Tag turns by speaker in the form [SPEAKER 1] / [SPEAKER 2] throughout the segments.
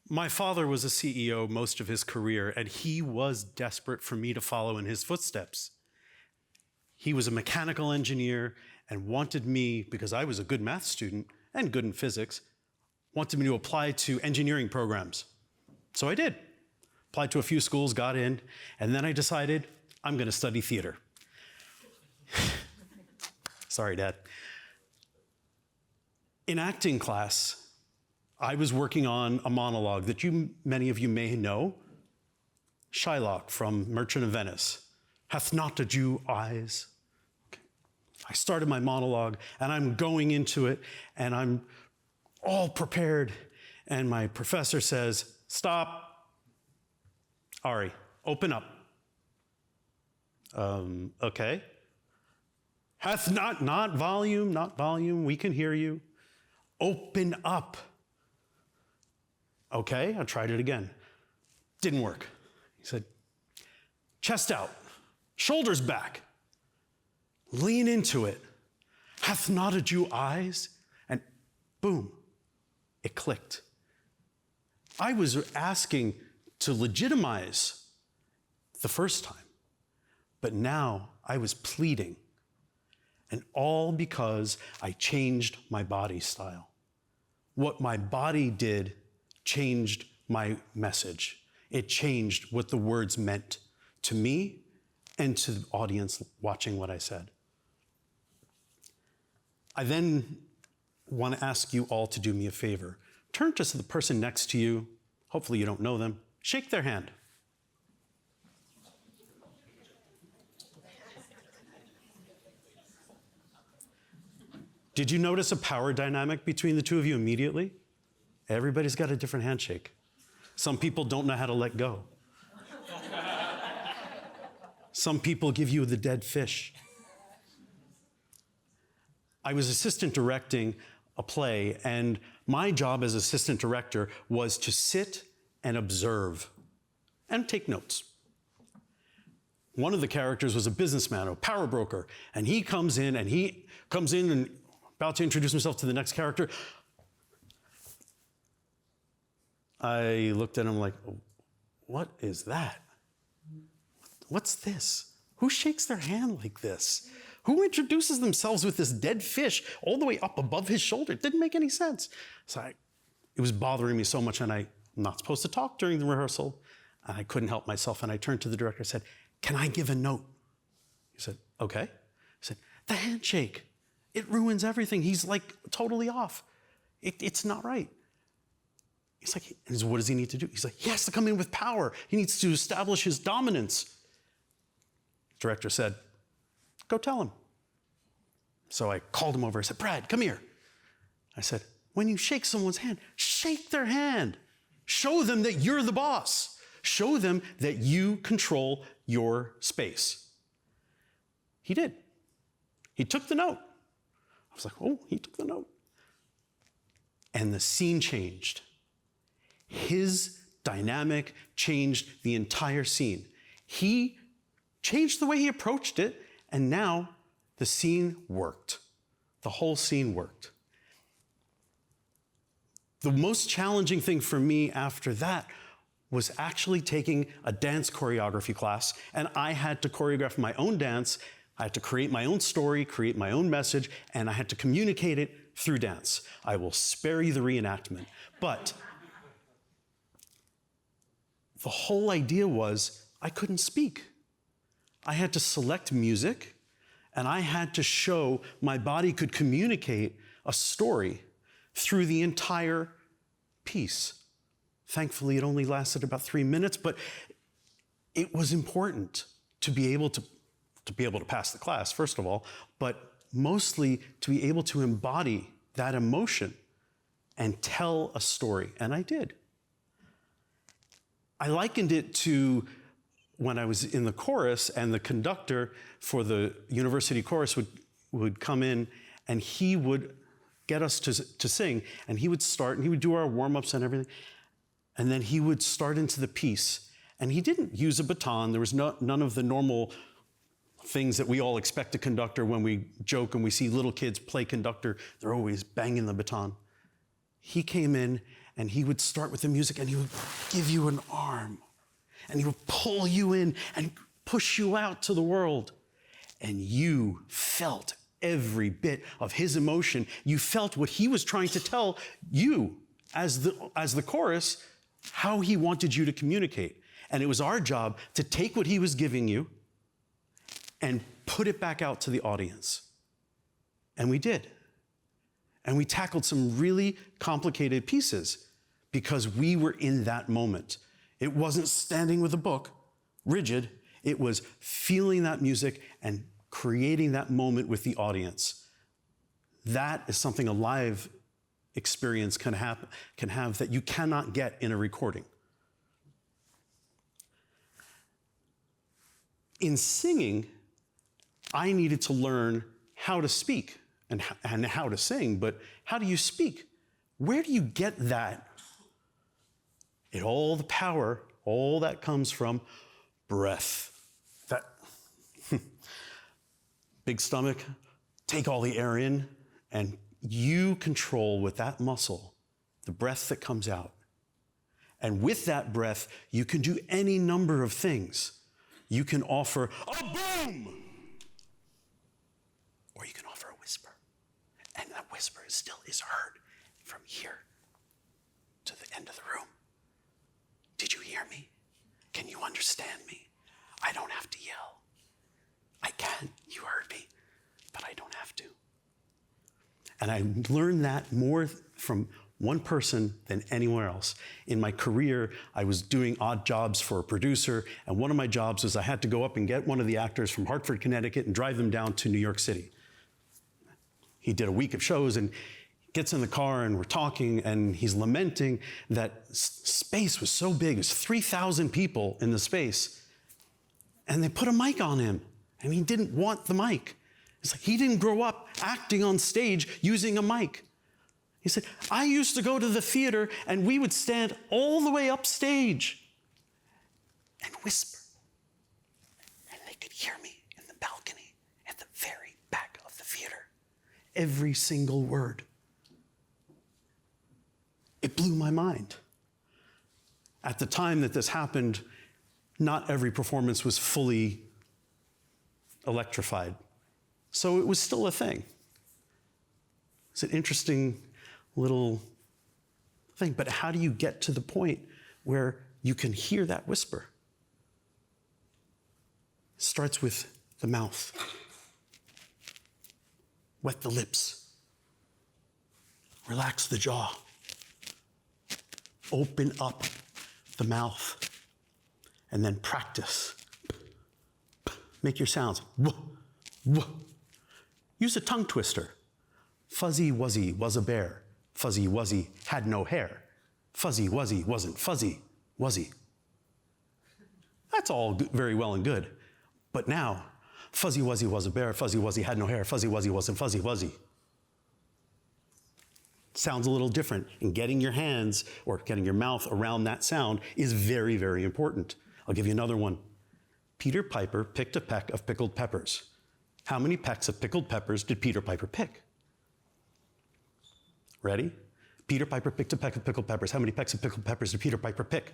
[SPEAKER 1] My father was a CEO most of his career, and he was desperate for me to follow in his footsteps. He was a mechanical engineer and wanted me, because I was a good math student and good in physics, wanted me to apply to engineering programs. So I did. Applied to a few schools, got in, and then I decided I'm going to study theater. Sorry, Dad. In acting class, I was working on a monologue that many of you may know, Shylock from Merchant of Venice. Hath not a Jew eyes? Okay. I started my monologue, and I'm going into it, and I'm all prepared, and my professor says, stop. Ari, open up. Okay. Hath not volume, we can hear you. Open up. Okay, I tried it again. Didn't work. He said, chest out, shoulders back, lean into it. Hath not a Jew eyes? And boom, it clicked. I was asking to legitimize the first time, but now I was pleading, and all because I changed my body style. What my body did changed my message. It changed what the words meant to me and to the audience watching what I said. I then want to ask you all to do me a favor. Turn to the person next to you. Hopefully you don't know them. Shake their hand. Did you notice a power dynamic between the two of you immediately? Everybody's got a different handshake. Some people don't know how to let go. Some people give you the dead fish. I was assistant directing a play, and my job as assistant director was to sit and observe and take notes. One of the characters was a businessman, a power broker, and he comes in and about to introduce himself to the next character. I looked at him like, what is that? What's this? Who shakes their hand like this? Who introduces themselves with this dead fish all the way up above his shoulder? It didn't make any sense. So it was bothering me so much, and I'm not supposed to talk during the rehearsal. And I couldn't help myself, and I turned to the director and said, can I give a note? He said, okay. I said, the handshake. It ruins everything. He's like totally off. It's not right. He's like, what does he need to do? He's like, he has to come in with power. He needs to establish his dominance. The director said, go tell him. So I called him over. I said, Brad, come here. I said, when you shake someone's hand, shake their hand. Show them that you're the boss. Show them that you control your space. He did. He took the note. I was like, oh, he took the note. And the scene changed. His dynamic changed the entire scene. He changed the way he approached it, and now the scene worked. The whole scene worked. The most challenging thing for me after that was actually taking a dance choreography class, and I had to choreograph my own dance. I had to create my own story, create my own message, and I had to communicate it through dance. I will spare you the reenactment, but the whole idea was I couldn't speak. I had to select music, and I had to show my body could communicate a story through the entire piece. Thankfully, it only lasted about 3 minutes, but it was important to be able to pass the class, first of all, but mostly to be able to embody that emotion and tell a story, and I did. I likened it to when I was in the chorus, and the conductor for the university chorus would come in, and he would get us to sing, and he would start, and he would do our warm-ups and everything, and then he would start into the piece, and he didn't use a baton. There was none of the normal things that we all expect a conductor when we joke and we see little kids play conductor. They're always banging the baton. He came in, and he would start with the music, and he would give you an arm, and he would pull you in and push you out to the world. And you felt every bit of his emotion. You felt what he was trying to tell you as the chorus, how he wanted you to communicate. And it was our job to take what he was giving you and put it back out to the audience. And we did. And we tackled some really complicated pieces because we were in that moment. It wasn't standing with a book, rigid. It was feeling that music and creating that moment with the audience. That is something a live experience can have that you cannot get in a recording. In singing, I needed to learn how to speak and how to sing, but how do you speak? Where do you get that? All the power, all that comes from breath. That big stomach, take all the air in, and you control with that muscle the breath that comes out. And with that breath, you can do any number of things. You can offer a boom, or you can offer a whisper. And that whisper still is heard from here to the end of the room. Did you hear me? Can you understand me? I don't have to yell. I can. You heard me, but I don't have to. And I learned that more from one person than anywhere else. In my career, I was doing odd jobs for a producer, and one of my jobs was I had to go up and get one of the actors from Hartford, Connecticut, and drive them down to New York City. He did a week of shows and gets in the car, and we're talking, and he's lamenting that space was so big. It was 3,000 people in the space, and they put a mic on him, and he didn't want the mic. It's like he didn't grow up acting on stage using a mic. He said, I used to go to the theater and we would stand all the way upstage and whisper. And they could hear me in the balcony at the very back of the theater. Every single word. It blew my mind. At the time that this happened, not every performance was fully electrified. So it was still a thing. It's an interesting little thing, but how do you get to the point where you can hear that whisper? It starts with the mouth. Wet the lips. Relax the jaw. Open up the mouth. And then practice. Make your sounds. Use a tongue twister. Fuzzy Wuzzy was a bear. Fuzzy Wuzzy had no hair. Fuzzy Wuzzy wasn't fuzzy, was he? That's all very well and good. But now, Fuzzy Wuzzy was a bear. Fuzzy Wuzzy had no hair. Fuzzy Wuzzy wasn't fuzzy, was he? Sounds a little different. And getting your hands or getting your mouth around that sound is very, very important. I'll give you another one. Peter Piper picked a peck of pickled peppers. How many pecks of pickled peppers did Peter Piper pick? Ready? Peter Piper picked a peck of pickled peppers. How many pecks of pickled peppers did Peter Piper pick?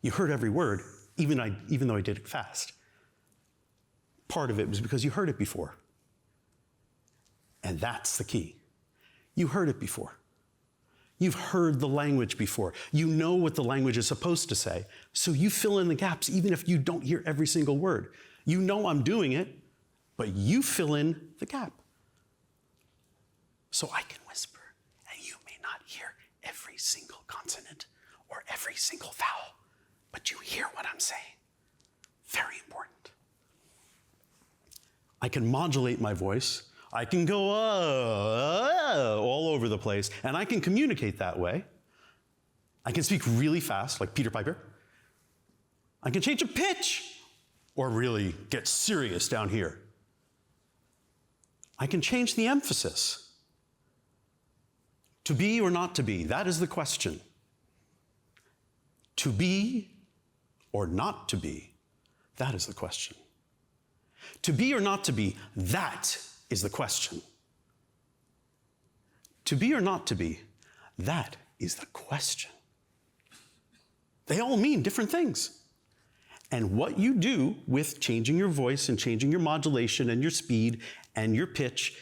[SPEAKER 1] You heard every word, even though I did it fast. Part of it was because you heard it before. And that's the key. You heard it before. You've heard the language before. You know what the language is supposed to say. So you fill in the gaps even if you don't hear every single word. You know I'm doing it, but you fill in the gap. So I can whisper, and you may not hear every single consonant or every single vowel, but you hear what I'm saying. Very important. I can modulate my voice. I can go all over the place, and I can communicate that way. I can speak really fast, like Peter Piper. I can change a pitch, or really get serious down here. I can change the emphasis. To be or not to be, that is the question. To be or not to be, that is the question. To be or not to be, that is the question. To be or not to be, that is the question. They all mean different things. And what you do with changing your voice and changing your modulation and your speed and your pitch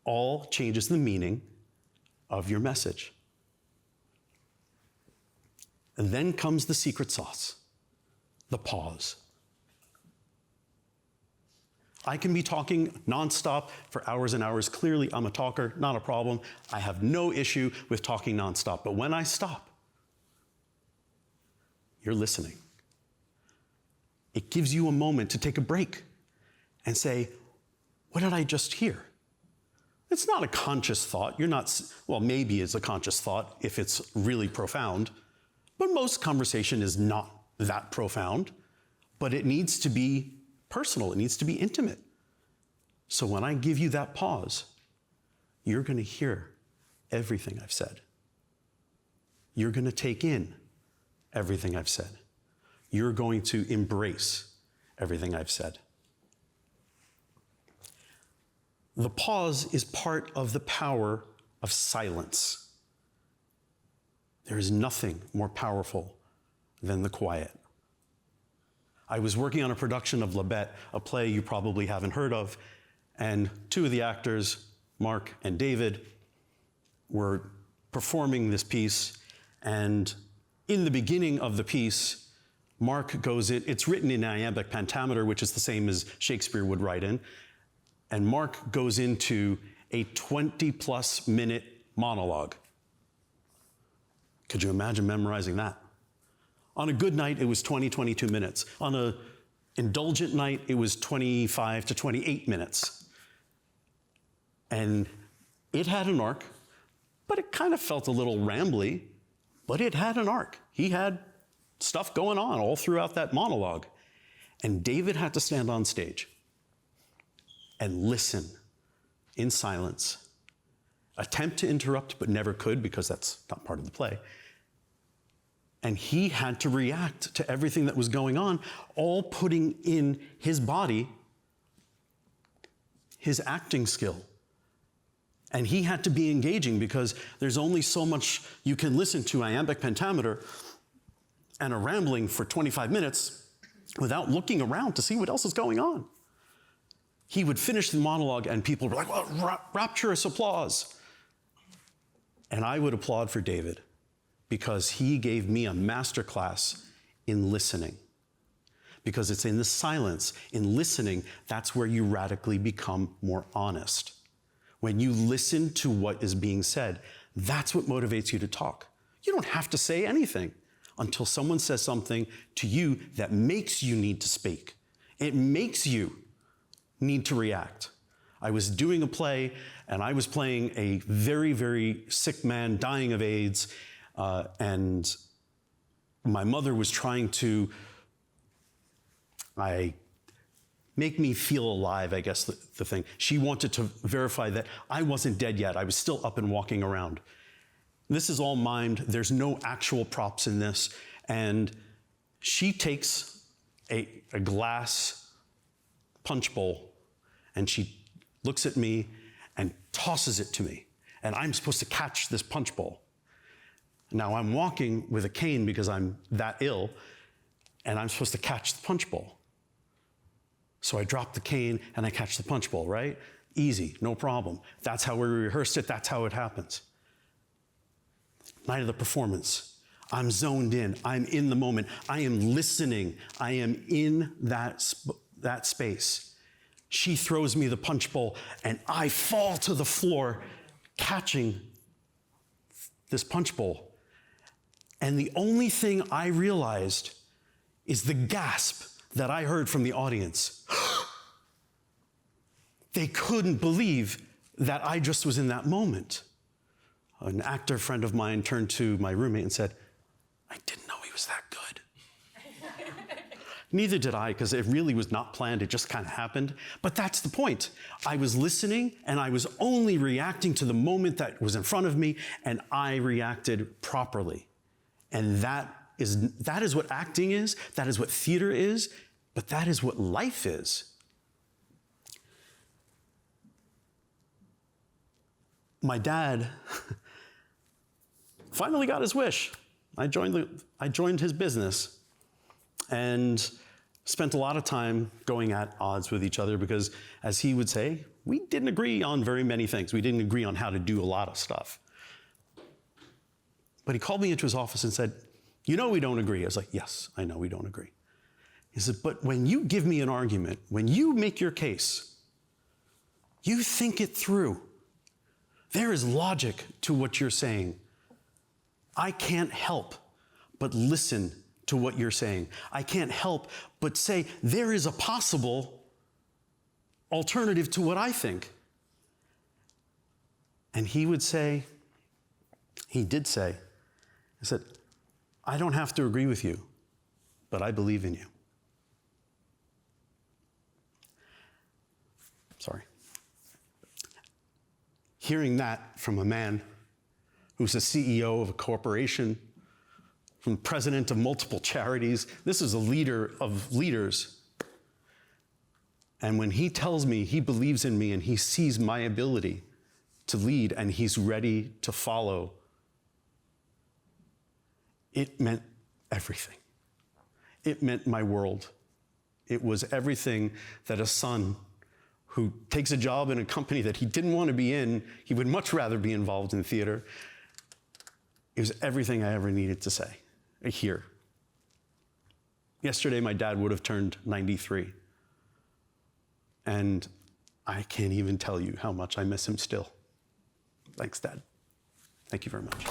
[SPEAKER 1] all changes the meaning of your message. And then comes the secret sauce, the pause. I can be talking nonstop for hours and hours. Clearly, I'm a talker, not a problem. I have no issue with talking nonstop. But when I stop, you're listening. It gives you a moment to take a break and say, what did I just hear? It's not a conscious thought. You're not, well, maybe it's a conscious thought if it's really profound, but most conversation is not that profound, but it needs to be personal. It needs to be intimate. So when I give you that pause, you're going to hear everything I've said. You're going to take in everything I've said. You're going to embrace everything I've said. The pause is part of the power of silence. There is nothing more powerful than the quiet. I was working on a production of La Bête, a play you probably haven't heard of, and two of the actors, Mark and David, were performing this piece, and in the beginning of the piece, Mark goes in, it's written in iambic pentameter, which is the same as Shakespeare would write in, and Mark goes into a 20-plus minute monologue. Could you imagine memorizing that? On a good night, it was 20, 22 minutes. On an indulgent night, it was 25 to 28 minutes. And it had an arc, but it kind of felt a little rambly, but it had an arc. He had stuff going on all throughout that monologue. And David had to stand on stage and listen in silence, attempt to interrupt, but never could because that's not part of the play. And he had to react to everything that was going on, all putting in his body his acting skill. And he had to be engaging because there's only so much you can listen to iambic pentameter and a rambling for 25 minutes without looking around to see what else is going on. He would finish the monologue and people would be like, well, rapturous applause. And I would applaud for David because he gave me a masterclass in listening. Because it's in the silence, in listening, that's where you radically become more honest. When you listen to what is being said, that's what motivates you to talk. You don't have to say anything until someone says something to you that makes you need to speak. It makes you need to react. I was doing a play, and I was playing a very, very sick man dying of AIDS, and my mother was trying to make me feel alive, I guess the thing. She wanted to verify that I wasn't dead yet. I was still up and walking around. This is all mimed. There's no actual props in this. And she takes a glass punch bowl, and she looks at me and tosses it to me. And I'm supposed to catch this punch bowl. Now I'm walking with a cane because I'm that ill, and I'm supposed to catch the punch bowl. So I drop the cane and I catch the punch bowl, right? Easy, no problem. That's how we rehearsed it, that's how it happens. Night of the performance, I'm zoned in, I'm in the moment, I am listening, I am in that space. She throws me the punch bowl and I fall to the floor catching this punch bowl. And the only thing I realized is the gasp that I heard from the audience. They couldn't believe that I just was in that moment. An actor friend of mine turned to my roommate and said, I didn't know he was that good. Neither did I, because it really was not planned, it just kind of happened. But that's the point. I was listening, and I was only reacting to the moment that was in front of me, and I reacted properly. And that is what acting is, that is what theater is, but that is what life is. My dad finally got his wish. I joined his business and spent a lot of time going at odds with each other because, as he would say, we didn't agree on very many things. We didn't agree on how to do a lot of stuff. But he called me into his office and said, "You know we don't agree." I was like, "Yes, I know we don't agree." He said, "But when you give me an argument, when you make your case, you think it through. There is logic to what you're saying. I can't help but listen to what you're saying. I can't help but say there is a possible alternative to what I think." And he would say, he did say, he said, "I don't have to agree with you, but I believe in you." Sorry. Hearing that from a man who's the CEO of a corporation, from president of multiple charities, this is a leader of leaders. And when he tells me he believes in me and he sees my ability to lead and he's ready to follow, it meant everything. It meant my world. It was everything that a son who takes a job in a company that he didn't want to be in, he would much rather be involved in theater. It was everything I ever needed to say, hear. Yesterday, my dad would have turned 93. And I can't even tell you how much I miss him still. Thanks, Dad. Thank you very much.